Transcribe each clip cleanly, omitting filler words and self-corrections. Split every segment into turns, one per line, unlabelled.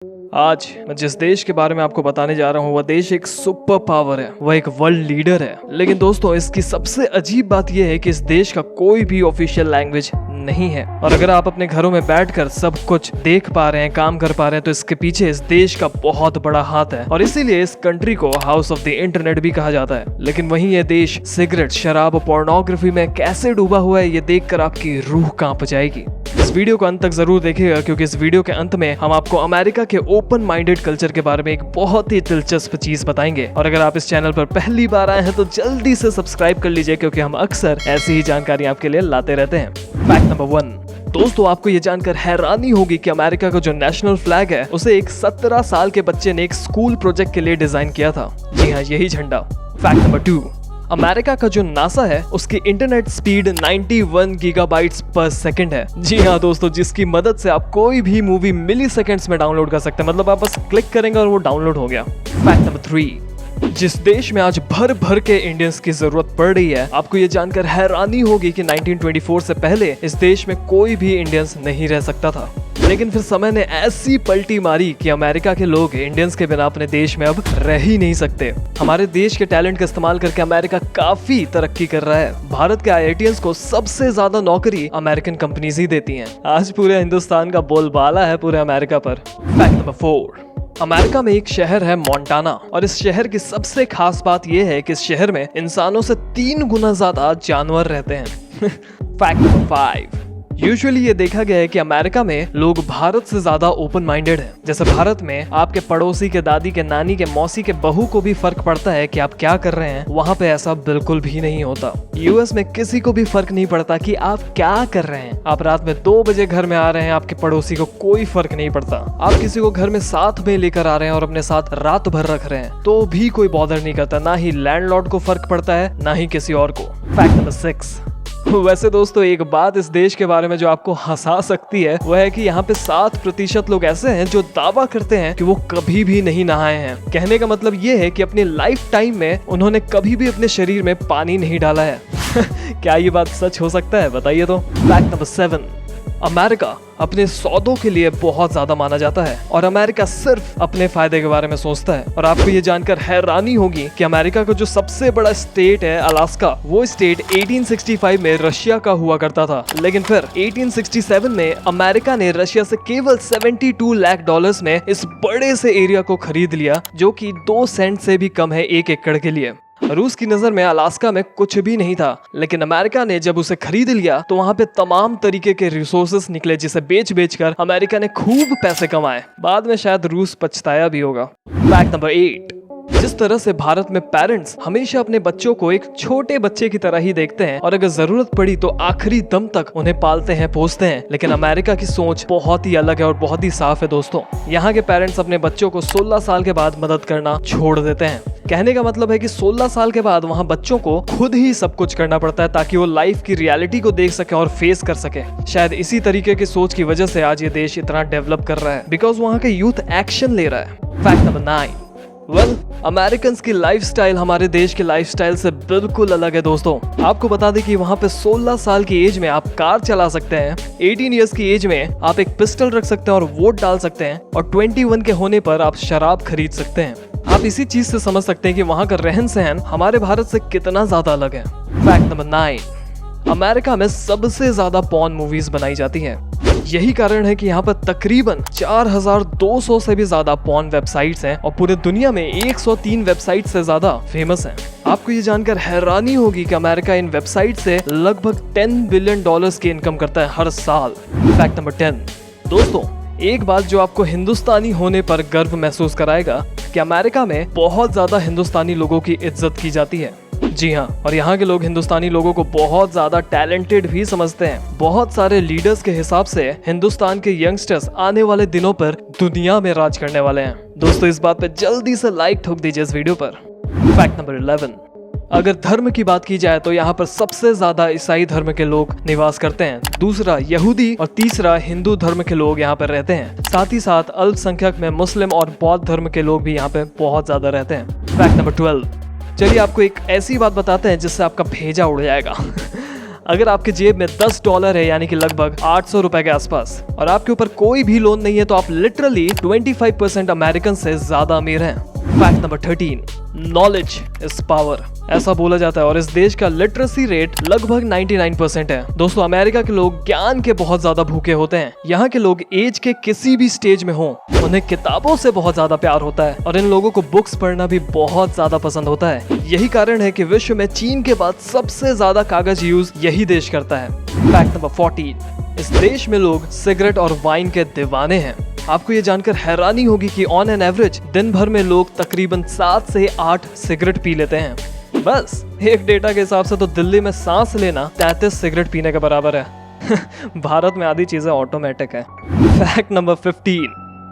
आज मैं जिस देश के बारे में आपको बताने जा रहा हूँ वह देश एक सुपर पावर है, वह एक वर्ल्ड लीडर है। लेकिन दोस्तों, इसकी सबसे अजीब बात यह है कि इस देश का कोई भी ऑफिशियल लैंग्वेज नहीं है। और अगर आप अपने घरों में बैठकर सब कुछ देख पा रहे हैं, काम कर पा रहे हैं, तो इसके पीछे इस देश का बहुत बड़ा हाथ है। और इसीलिए इस कंट्री को हाउस ऑफ द इंटरनेट भी कहा जाता है। लेकिन वहीं यह देश सिगरेट, शराब और पोर्नोग्राफी में कैसे डूबा हुआ है, ये देखकर आपकी रूह कांप जाएगी। इस वीडियो को अंत तक जरूर देखिएगा, क्योंकि इस वीडियो के अंत में हम आपको अमेरिका के ओपन माइंडेड कल्चर के बारे में एक बहुत ही दिलचस्प चीज बताएंगे। और अगर आप इस चैनल पर पहली बार आए हैं तो जल्दी से सब्सक्राइब कर लीजिए, क्योंकि हम अक्सर ऐसी ही जानकारी आपके लिए लाते रहते हैं। फैक्ट नंबर 1, दोस्तों, आपको ये जानकर हैरानी होगी कि अमेरिका का जो नेशनल फ्लैग है उसे एक 17 साल के बच्चे ने एक स्कूल प्रोजेक्ट के लिए डिजाइन किया था। जी हाँ, यही झंडा। फैक्ट नंबर 2, अमेरिका का जो नासा है उसकी इंटरनेट स्पीड 91 गीगाबाइट्स पर सेकंड है। जी हाँ दोस्तों, जिसकी मदद से आप कोई भी मूवी मिली सेकेंड्स में डाउनलोड कर सकते हैं। मतलब आप बस क्लिक करेंगे और वो डाउनलोड हो गया। फैक्ट नंबर 3, जिस देश में आज भर भर के इंडियंस की जरूरत पड़ रही है, आपको ये जानकर हैरानी होगी कि 1924 से पहले इस देश में कोई भी इंडियंस नहीं रह सकता था। लेकिन फिर समय ने ऐसी पलटी मारी कि अमेरिका के लोग इंडियंस के बिना अपने देश में अब रह ही नहीं सकते। हमारे देश के टैलेंट का इस्तेमाल करके अमेरिका काफी तरक्की कर रहा है। भारत के आईआईटीएंस को सबसे ज्यादा नौकरी अमेरिकन कंपनीज ही देती हैं। आज पूरे हिंदुस्तान का बोलबाला है पूरे अमेरिका पर। फैक्ट नंबर 4, अमेरिका में एक शहर है मोंटाना, और इस शहर की सबसे खास बात यह है कि इस शहर में इंसानों से 3 गुना ज्यादा जानवर रहते हैं। फैक्ट नंबर 5, यूजुअली ये देखा गया है कि अमेरिका में लोग भारत से ज्यादा ओपन माइंडेड हैं। जैसे भारत में आपके पड़ोसी के दादी के नानी के मौसी के बहू को भी फर्क पड़ता है कि आप क्या कर रहे हैं, वहाँ पे ऐसा बिल्कुल भी नहीं होता। यूएस में किसी को भी फर्क नहीं पड़ता कि आप क्या कर रहे हैं। आप रात में 2 बजे घर में आ रहे हैं, आपके पड़ोसी को कोई फर्क नहीं पड़ता। आप किसी को घर में साथ में लेकर आ रहे हैं और अपने साथ रात भर रख रहे हैं तो भी कोई बॉदर नहीं करता। ना ही लैंडलॉर्ड को फर्क पड़ता है, ना ही किसी और को। फैक्ट नंबर 6, वैसे दोस्तों, एक बात इस देश के बारे में जो आपको हंसा सकती है वह है कि यहाँ पे 7% लोग ऐसे हैं जो दावा करते हैं कि वो कभी भी नहीं नहाए हैं। कहने का मतलब ये है कि अपनी लाइफ टाइम में उन्होंने कभी भी अपने शरीर में पानी नहीं डाला है। क्या ये बात सच हो सकता है, बताइए तो। फैक्ट नंबर 7, अमेरिका अपने सौदों के लिए बहुत ज्यादा माना जाता है और अमेरिका सिर्फ अपने फायदे के बारे में सोचता है। और आपको ये जानकर हैरानी होगी कि अमेरिका का जो सबसे बड़ा स्टेट है अलास्का, वो स्टेट 1865 में रशिया का हुआ करता था। लेकिन फिर 1867 में अमेरिका ने रशिया से केवल $72 लाख में इस बड़े से एरिया को खरीद लिया, जो कि 2 सेंट से भी कम है 1 एकड़ के लिए। रूस की नजर में अलास्का में कुछ भी नहीं था, लेकिन अमेरिका ने जब उसे खरीद लिया तो वहाँ पे तमाम तरीके के रिसोर्सेस निकले, जिसे बेच कर अमेरिका ने खूब पैसे कमाए। बाद में शायद रूस पछताया भी होगा। फैक्ट नंबर 8, जिस तरह से भारत में पेरेंट्स हमेशा अपने बच्चों को एक छोटे बच्चे की तरह ही देखते हैं और अगर जरूरत पड़ी तो आखिरी दम तक उन्हें पालते हैं, पोसते हैं, लेकिन अमेरिका की सोच बहुत ही अलग है और बहुत ही साफ है दोस्तों। यहाँ के पेरेंट्स अपने बच्चों को 16 साल के बाद मदद करना छोड़ देते हैं। कहने का मतलब है कि 16 साल के बाद वहाँ बच्चों को खुद ही सब कुछ करना पड़ता है ताकि वो लाइफ की रियलिटी को देख सके और फेस कर सके। शायद इसी तरीके की सोच की वजह से आज ये देश इतना डेवलप कर रहा है, बिकॉज वहाँ के यूथ एक्शन ले रहा है। फैक्ट नंबर 9, अमेरिकन की लाइफस्टाइल हमारे देश के लाइफस्टाइल से बिल्कुल अलग है दोस्तों। आपको बता दें कि वहाँ पे 16 साल की एज में आप कार चला सकते हैं, 18 इयर्स की एज में आप एक पिस्टल रख सकते हैं और वोट डाल सकते हैं, और 21 के होने पर आप शराब खरीद सकते हैं। आप इसी चीज से समझ सकते हैं कि वहाँ का रहन सहन हमारे भारत से कितना ज्यादा अलग है। फैक्ट नंबर 9, अमेरिका में सबसे ज्यादा पॉर्न मूवीज बनाई जाती हैं। यही कारण है कि यहाँ पर तकरीबन 4200 से भी ज्यादा पॉर्न वेबसाइट्स हैं और पूरे दुनिया में 103 वेबसाइट से ज्यादा फेमस हैं। आपको ये जानकर हैरानी होगी कि अमेरिका इन वेबसाइट से लगभग $10 बिलियन की इनकम करता है हर साल। फैक्ट नंबर 10, दोस्तों, एक बात जो आपको हिंदुस्तानी होने पर गर्व महसूस कराएगा कि अमेरिका में बहुत ज्यादा हिंदुस्तानी लोगों की इज्जत की जाती है। जी हाँ, और यहाँ के लोग हिंदुस्तानी लोगों को बहुत ज्यादा टैलेंटेड भी समझते हैं। बहुत सारे लीडर्स के हिसाब से हिंदुस्तान के यंगस्टर्स आने वाले दिनों पर दुनिया में राज करने वाले हैं। दोस्तों, इस बात पे जल्दी से लाइक ठोक दीजिए इस वीडियो पर। फैक्ट नंबर 11, अगर धर्म की बात की जाए तो यहाँ पर सबसे ज्यादा ईसाई धर्म के लोग निवास करते हैं, दूसरा यहूदी और तीसरा हिंदू धर्म के लोग यहाँ पर रहते हैं। साथ ही साथ अल्पसंख्यक में मुस्लिम और बौद्ध धर्म के लोग भी यहाँ पे बहुत ज्यादा रहते हैं। फैक्ट नंबर 12, चलिए आपको एक ऐसी बात बताते हैं जिससे आपका भेजा उड़ जाएगा। अगर आपके जेब में $10 है यानी कि लगभग 800 रुपए के आसपास और आपके ऊपर कोई भी लोन नहीं है तो आप लिटरली 25% अमेरिकन से ज्यादा अमीर हैं। Fact number 13, knowledge is power ऐसा बोला जाता है और इस देश का लिटरेसी रेट लगभग 99% है। दोस्तों अमेरिका के लोग ज्ञान के बहुत ज्यादा भूखे होते हैं। यहाँ के लोग एज के किसी भी स्टेज में हों, उन्हें किताबों से बहुत ज्यादा प्यार होता है और इन लोगों को बुक्स पढ़ना भी बहुत ज्यादा पसंद होता है। यही कारण है कि विश्व में चीन के बाद सबसे ज्यादा कागज यूज यही देश करता है। फैक्ट नंबर 14, इस देश में लोग सिगरेट और वाइन के दीवाने हैं। आपको ये जानकर हैरानी होगी कि ऑन एन एवरेज दिन भर में लोग तकरीबन 7 से 8 सिगरेट पी लेते हैं। बस एक डेटा के हिसाब से तो दिल्ली में सांस लेना 33 सिगरेट पीने के बराबर है। भारत में आधी चीजें ऑटोमेटिक है। फैक्ट नंबर 15,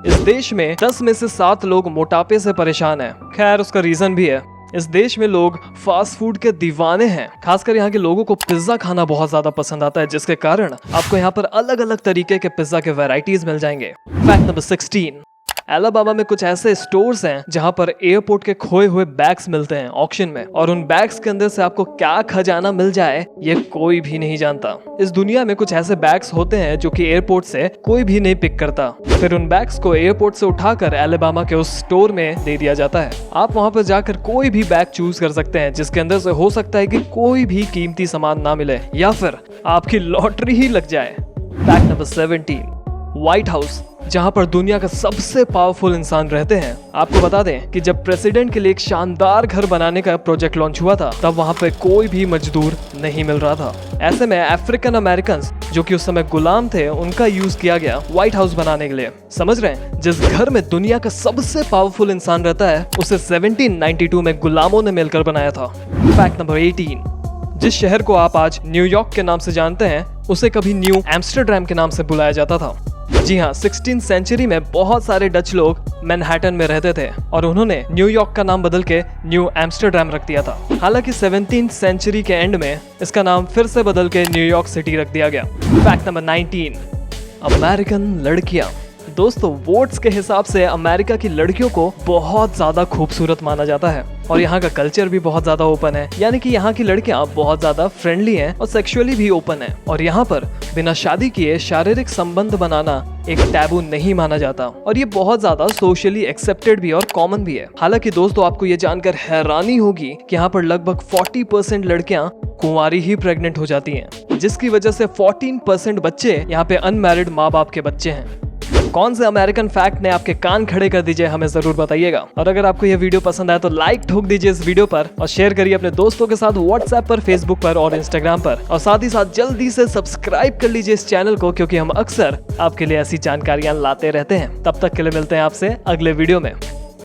इस देश में 10 में से 7 लोग मोटापे से परेशान हैं। खैर उसका रीजन भी है। इस देश में लोग फास्ट फूड के दीवाने हैं। खासकर यहाँ के लोगों को पिज्जा खाना बहुत ज्यादा पसंद आता है, जिसके कारण आपको यहाँ पर अलग अलग तरीके के पिज्जा के वैरायटीज मिल जाएंगे। फैक्ट नंबर 16, एलाबामा में कुछ ऐसे स्टोर्स हैं जहां पर एयरपोर्ट के खोए हुए बैग्स मिलते हैं ऑक्शन में, और उन बैग्स के अंदर से आपको क्या खजाना मिल जाए ये कोई भी नहीं जानता। इस दुनिया में कुछ ऐसे बैग्स होते हैं जो कि एयरपोर्ट से कोई भी नहीं पिक करता, फिर उन बैग्स को एयरपोर्ट से उठाकर एलाबामा के उस स्टोर में दे दिया जाता है। आप वहां पर जाकर कोई भी बैग चूज कर सकते हैं जिसके अंदर से हो सकता है कि कोई भी कीमती सामान ना मिले या फिर आपकी लॉटरी ही लग जाए। फैक्ट नंबर 17, व्हाइट हाउस जहां पर दुनिया का सबसे पावरफुल इंसान रहते हैं। आपको बता दें कि जब प्रेसिडेंट के लिए एक शानदार घर बनाने का प्रोजेक्ट लॉन्च हुआ था तब वहां पे कोई भी मजदूर नहीं मिल रहा था। ऐसे में अफ्रीकन अमेरिकन जो कि उस समय गुलाम थे उनका यूज किया गया व्हाइट हाउस बनाने के लिए। समझ रहे हैं, जिस घर में दुनिया का सबसे पावरफुल इंसान रहता है उसे 1792 में गुलामों ने मिलकर बनाया था। फैक्ट नंबर 18, जिस शहर को आप आज न्यूयॉर्क के नाम से जानते हैं उसे कभी न्यू एम्स्टरडैम के नाम से बुलाया जाता था। जी हाँ, 16th सेंचुरी में बहुत सारे डच लोग मैनहट्टन में रहते थे और उन्होंने न्यूयॉर्क का नाम बदल के न्यू एम्स्टरडैम रख दिया था। हालांकि 17th सेंचुरी के एंड में इसका नाम फिर से बदल के न्यूयॉर्क सिटी रख दिया गया। फैक्ट नंबर 19, अमेरिकन लड़कियां। दोस्तों वोट्स के हिसाब से अमेरिका की लड़कियों को बहुत ज्यादा खूबसूरत माना जाता है और यहाँ का कल्चर भी बहुत ज्यादा ओपन है, यानी कि यहाँ की लड़कियाँ बहुत ज्यादा फ्रेंडली हैं और सेक्सुअली भी ओपन है और यहाँ पर बिना शादी किए शारीरिक संबंध बनाना एक टैबू नहीं माना जाता और ये बहुत ज्यादा सोशली एक्सेप्टेड भी और कॉमन भी है। हालांकि दोस्तों आपको ये जानकर हैरानी होगी कि यहाँ पर लगभग 40% लड़कियाँ कुंवारी ही प्रेग्नेंट हो जाती हैं, जिसकी वजह से 14% बच्चे यहाँ पे अनमैरिड माँ बाप के बच्चे हैं। कौन से अमेरिकन फैक्ट ने आपके कान खड़े कर दीजिए हमें जरूर बताइएगा। और अगर आपको यह वीडियो पसंद आए तो लाइक ठोक दीजिए इस वीडियो पर और शेयर करिए अपने दोस्तों के साथ व्हाट्सएप पर, फेसबुक पर और इंस्टाग्राम पर, और साथ ही साथ जल्दी से सब्सक्राइब कर लीजिए इस चैनल को क्योंकि हम अक्सर आपके लिए ऐसी जानकारियां लाते रहते हैं। तब तक के लिए मिलते हैं आपसे अगले वीडियो में।